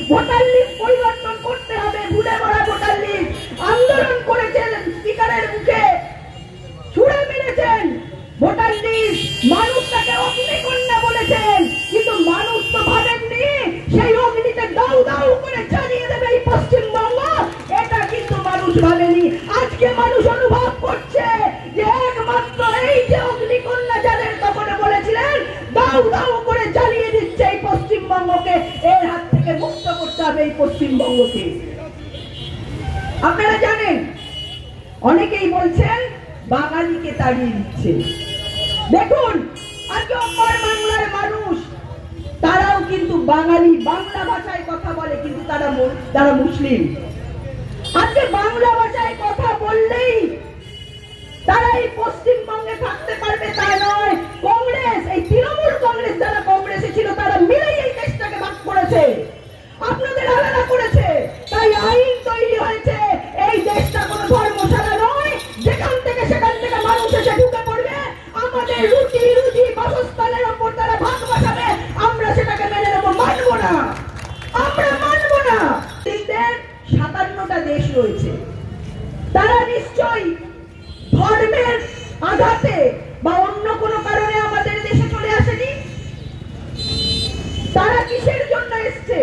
Voter list পরিবর্তন করতে হবে, ভুলে ভরা ভোটার লিস্ট আন্দোলন করেছেন, স্পিকারের মুখে ছুড়ে মেরেছেন ভোটার লিস্ট, মানুষ তাকে অগ্নিকন্যা বলেছেন, কিন্তু মানুষ তো ভাবেননি সেই অগ্নিতে দাউ দাউ করে জ্বালিয়ে দেবে এই পশ্চিমবঙ্গ, এটা কিন্তু মানুষ ভাবেনি। আজকে মানুষ অনুভব করছে যে একমাত্র এই যে অগ্নিকন্যা যাদের তখন বলেছিলেন দাউ দাউ করে জ্বালিয়ে দিচ্ছে এই পশ্চিমবঙ্গকে, এর হাত থেকে মুক্ত করতে হবে এই পশ্চিমবঙ্গকে। আপনারা জানেন অনেকেই বলছেন বাঙালিকে তাড়িয়ে দিচ্ছে। দেখুন আজকে অপর বাংলার মানুষ তারাও কিন্তু বাঙালি, বাংলা ভাষায় কথা বলে, কিন্তু তারা মুসলিম। আজকে বাংলা ভাষায় কথা বললেই তারা এই পশ্চিমবঙ্গে থাকতে পারবে তা নয়। কংগ্রেস, এই তৃণমূল কংগ্রেস যারা কংগ্রেসে ছিল তারা মিলেই এই দেশটাকে ভাগ করেছে, আপনাদের আলাদা করেছে। তাই আইন তৈরি হয়েছে, এই দেশটা কোনো ধর্মশালা নয় যেখান থেকে সেখান থেকে মানুষ এসে ঢুকে পড়বে, আমাদের রুটি রুজি বাসস্থানের ওপর তারা ভাগ বসাবে, আমরা সেটাকে মেনে নেবো, মানবো না, আমরা মানবো না। 57টা দেশ রয়েছে, তারা নিশ্চয়ই ধর্মের আঘাতে বা অন্য কোনো কারণে আমাদের দেশে চলে আসেনি। তারা কিসের জন্য এসছে?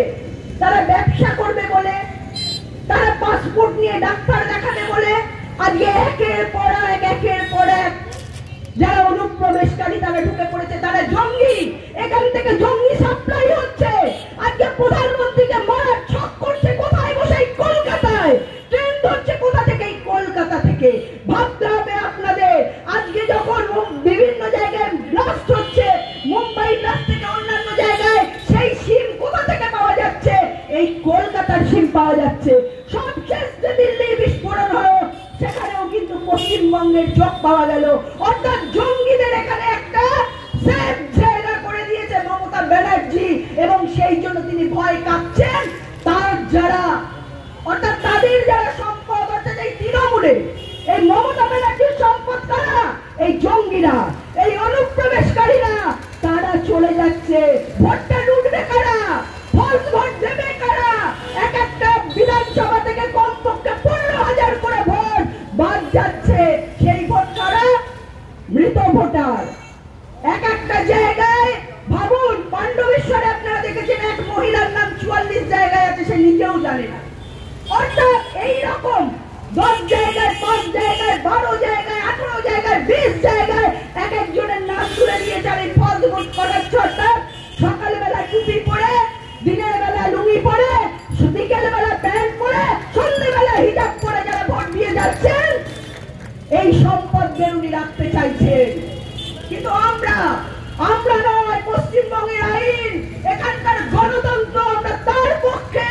তারা ব্যবসা করবে বলে, তারা পাসপোর্ট নিয়ে ডাক্তার দেখাবে বলে আজকে একের পর এক যারা অনুপ্রবেশকারী তারা ঢুকে পড়েছে, তারা জঙ্গি, এখান থেকে জঙ্গি সাপ্লাই হচ্ছে। আজকে প্রধানমন্ত্রীকে মারার ছক করছে কোথায় বসে? কলকাতায়। ট্রেন ধরছে কোথা থেকে? কলকাতা থেকে। ভাবতে হবে আপনাদের, আজকে যখন বিভিন্ন জায়গায় ব্লাস্ট হচ্ছে, মুম্বাই ব্লাস্ট থেকে অন্যান্য জায়গায়, সেই সিম কোথা থেকে পাওয়া যাচ্ছে? এই কলকাতার সিম পাওয়া যাচ্ছে। সবশেষ যে দিল্লির বিস্ফোরণ হলো সেখানেও কিন্তু পশ্চিমবঙ্গের চোখ পাওয়া গেল। অর্থাৎ জঙ্গিদের এখানে একটা সেফ জায়গা করে দিয়েছে মমতা ব্যানার্জি, এবং সেই জন্য তিনি ভয় কাঁপছেন। তার যারা অর্থাৎ তাদের যারা সম্পদ, অর্থাৎ এই তৃণমূলের, এই মমতা ব্যানার্জির সম্পদ কারা? এই জঙ্গিরা, এই অনুপ্রবেশকারীরা, তারা চলে যাচ্ছে। ভোটটা লুটবে কারা? ফলস ভোট দেবে কারা? এক একটা বিধানসভা থেকে কমপক্ষে 15,000 করে ভোট বাদ যাচ্ছে। সেই ভোট কারা? মৃত ভোটার। এক একটা জায়গায় ভাবুন, পাণ্ডবেশ্বরে আপনারা দেখেছেন এক মহিলার নাম 44 জায়গায় আছে, সে নিজেও জানে না। অর্থাৎ এইরকম 10 জায়গায়, 5 জায়গায়, 12 জায়গায়, 18 জায়গায়, 20 জায়গায় এক একজনের নাম তুলে দিয়েছে। আর এই ফলস ভোট করাচ্ছে, অর্থাৎ সকালবেলা টুপি পরে, দিনের বেলা লুঙ্গি পরে, বিকেল বেলা প্যান্ট পরে, সন্ধ্যেবেলা হিজাব পরে যারা ভোট দিয়ে যাচ্ছেন, এই সম্পদ বেরুনি রাখতে চাইছেন। কিন্তু আমরা নয়, পশ্চিমবঙ্গের আইন, এখানকার গণতন্ত্র, আমরা তার পক্ষে।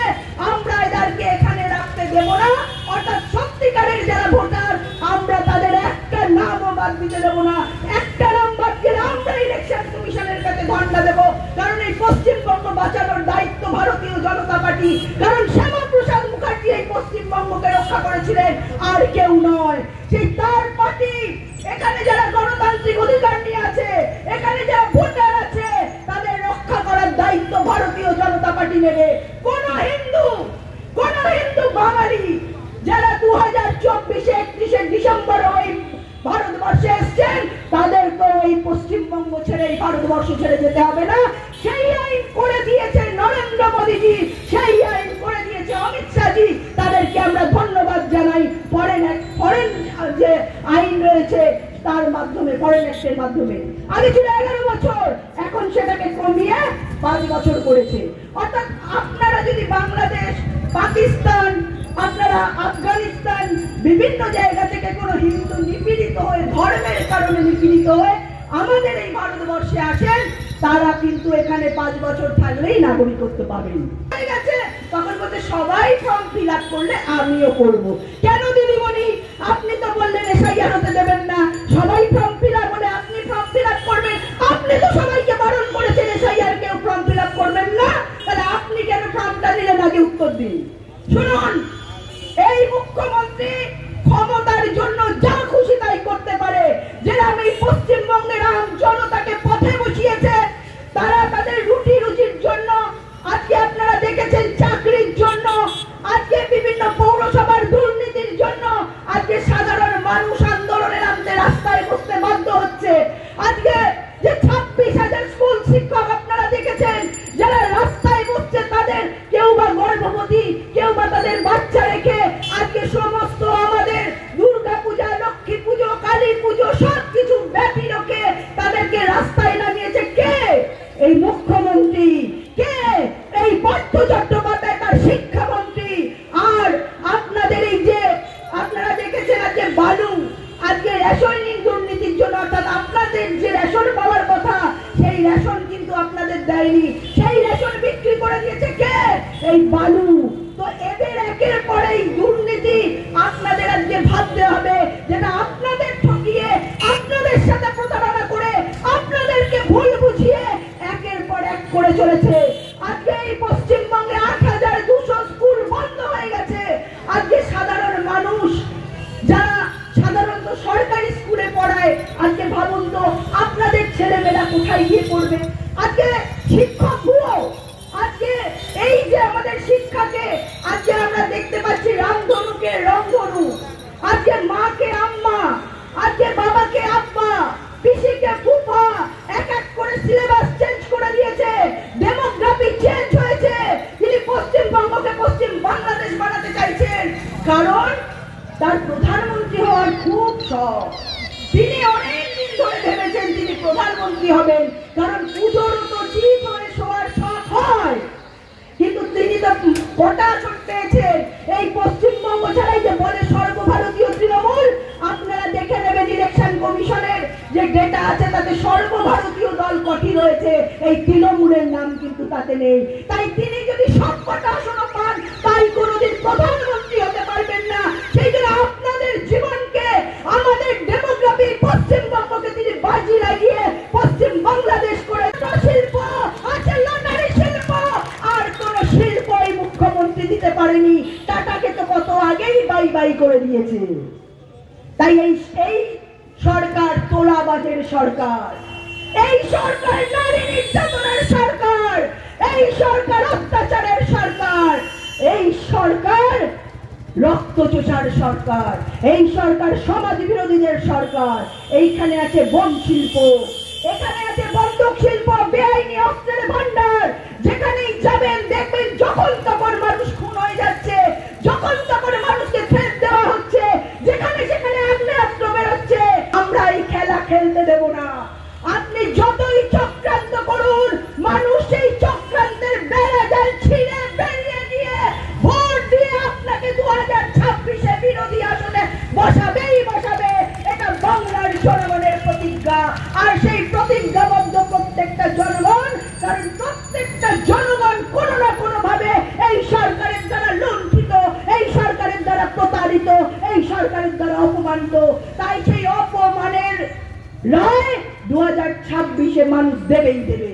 আমরা এদেরকে এখানে রাখতে দেব না। অর্থাৎ সত্যিকারের যারা ভোটার, আমরা তাদের একটা নামও বাদ দিতে দেব না। একটা নাম বাদ গেলে আমরা ইলেকশন কমিশনের কাছে ধর্ণা দেব। কারণ এই পশ্চিমবঙ্গ বাঁচানোর দায়িত্ব ভারতীয় জনতা পার্টি। কারণ শ্যামাপ্রসাদ মুখার্জি এই পশ্চিমবঙ্গকে রক্ষা করেছিলেন, আর কেউ নয়। সেই তার পার্টি, এখানে যারা গণতান্ত্রিক অধিকার নিয়ে আছে, এখানে যারা ভোটার আছে, তাদের রক্ষা করার দায়িত্ব ভারতীয় জনতা পার্টি নেবে। কোন হিন্দু বাঙালি যারা 2024 31 ডিসেম্বর ওই ভারতবর্ষে এসছেন, তাদেরকে এই পশ্চিমবঙ্গ ছেড়ে, এই ভারতবর্ষ ছেড়ে যেতে হবে না। সেই আইন করে দিয়েছে নরেন্দ্র মোদীজি, সেই আইন করে দিয়েছে অমিত শাহজি, তাদেরকে আমরা ধন্যবাদ জানাই। ফরেন যে আইন রয়েছে তার মাধ্যমে, ফরেন অ্যাক্টের মাধ্যমে। আগে ছিল 11 বছর, এখন সেটাকে কমিয়ে 5 বছর করেছে। অর্থাৎ আপনারা যদি বাংলাদেশ, পাকিস্তান, আপনারা আফগানিস্তান, বিভিন্ন জায়গা থেকে কোনো হিন্দু নিপীড়িত হয়ে, ধর্মের কারণে নিপীড়িত হয়ে আমাদের এই ভারতবর্ষে আসেন, তারা কিন্তু এখানে 5 বছর থাকলেই নাগরিকত্ব পাবেন। ঠিক আছে? তখন বলতে সবাই ফর্ম ফিল আপ করলে আমিও করব। কেন দিদিমণি, আপনি তো বললেন এসআইআর হতে দেবেন না, সবাই ফর্ম ফিল আপ বলে আপনি ফর্ম ফিল আপ করবেন। আপনি তো সবাইকে বারণ করেছেন এসআইআর কেউ ফর্ম ফিল আপ করবেন না, তাহলে আপনি কেন ফর্মটা নিলেন? আগে উত্তর দিন। শুনুন, এই মুখ্যমন্ত্রী ক্ষমতার জন্য যা খুশি তাই করতে পারে। যেরকম এই পশ্চিমবঙ্গের আম জনতাকে পথে বসিয়েছে, তারা তাদের রুটি রুজির জন্য আজকে আপনারা দেখেছেন চাকরি বালু। তো এদের একের পর এই দুর্নীতি আপনাদের আজকে ভাবতে হবে, যেটা আপনাদের ঠকিয়ে, আপনাদের সাথে প্রতারণা করে, আপনাদেরকে ভুল বুঝিয়ে একের পর এক করে চলেছে। আজকে এই পশ্চিমবঙ্গে ৮,২০০ স্কুল বন্ধ হয়ে গেছে। আজকে সাধারণ মানুষ যারা সাধারণত সরকারি স্কুলে পড়ায়, আজকে ভাবুন তো আপনাদের ছেলেমেয়েরা কোথায় গিয়ে পড়বে। আজকে শিক্ষক গুলো, আজকে এই যে আমাদের শিক্ষাকে আজকে আমরা দেখতে পাচ্ছি রামধনুকে রংধনু, আজকে মাকে আম্মা, আজকে বাবাকে আব্বা, পিসিকে ফুফা, এক এক করে সিলেবাস চেঞ্জ করে দিয়েছে, ডেমোগ্রাফি চেঞ্জ হয়েছে। তিনি পশ্চিমবঙ্গকে পশ্চিম বাংলাদেশ বানাতে চাইছেন, কারণ তার প্রধানমন্ত্রী হওয়ার খুব শখ। তিনি অনেকদিন ধরে ভেবেছেন তিনি প্রধানমন্ত্রী হবেন, কারণ পুজোর তো চিত হয়ে শোয়ার শখ হয়। কিন্তু তিনি তো কটা আসন পেয়েছেন এই পশ্চিমবঙ্গ ছাড়াই, যে বলে সর্বভারতীয় তৃণমূল। আপনারা দেখে নেবেন ইলেকশন কমিশনের যে ডেটা আছে, তাতে সর্বভারতীয় দল কটি রয়েছে, এই তৃণমূলের নাম কিন্তু তাতে নেই। তাই তিনি যদি সব কটা আসন পান, তাই কোনোদিন প্রধানমন্ত্রী হতে পারবেন না। সেই জন্য আপনাদের জীবনকে, আমাদের ডেমোগ্রাফি পশ্চিমবঙ্গকে তিনি বাজি লাগিয়ে পশ্চিম বাংলাদেশ করে শিল্প আছে, লটারি শিল্প, আর কোন শিল্প এই মুখ্যমন্ত্রী দিতে পারেনি। টাটাকে তো কত আগেই বাই বাই করে দিয়েছে। তাই এই সরকার তোলাবাজের সরকার, এই সরকার নারী নির্যাতনের সরকার, এই সরকার অত্যাচারের সরকার, এই সরকার রক্তচোষার সরকার, এই সরকার সমাজ বিরোধীদের সরকার। এইখানে আছে বন শিল্প, এখানে আছে বন্দুক শিল্প, বেআইনি অস্ত্রের ভান্ডার। যেখানেই যাবেন দেখবেন যখন তখন মানুষ খুন হয়ে যাচ্ছে, যখন তখন মানুষকে থ্রেট দেওয়া হচ্ছে, যেখানে সেখানে আগ্নেয়াস্ত্র বেরোচ্ছে। আমরা এই খেলা খেলতে দেব না। আপনি যতই চক্রান্ত করুন, মানুষ এই চক্রান্তের বেড়া জাল ছিঁড়ে বেরিয়ে দিয়ে ভোট দিয়ে আপনাকে 2026-এ বিরোধী আসনে বসাবেই বসাবে। এটা বাংলার জনগণের প্রতিজ্ঞা। আর সেই প্রতিজ্ঞাবদ্ধ প্রত্যেকটা জনগণ, কারণ প্রত্যেকটা জনগণ কোনো না কোনো ভাবে এই সরকারের দ্বারা লুণ্ঠিত, এই সরকারের দ্বারা প্রতারিত, এই সরকারের দ্বারা অপমানিত। তাই সেই অপমানের রায় 2026-এ মানুষ দেবেই দেবে।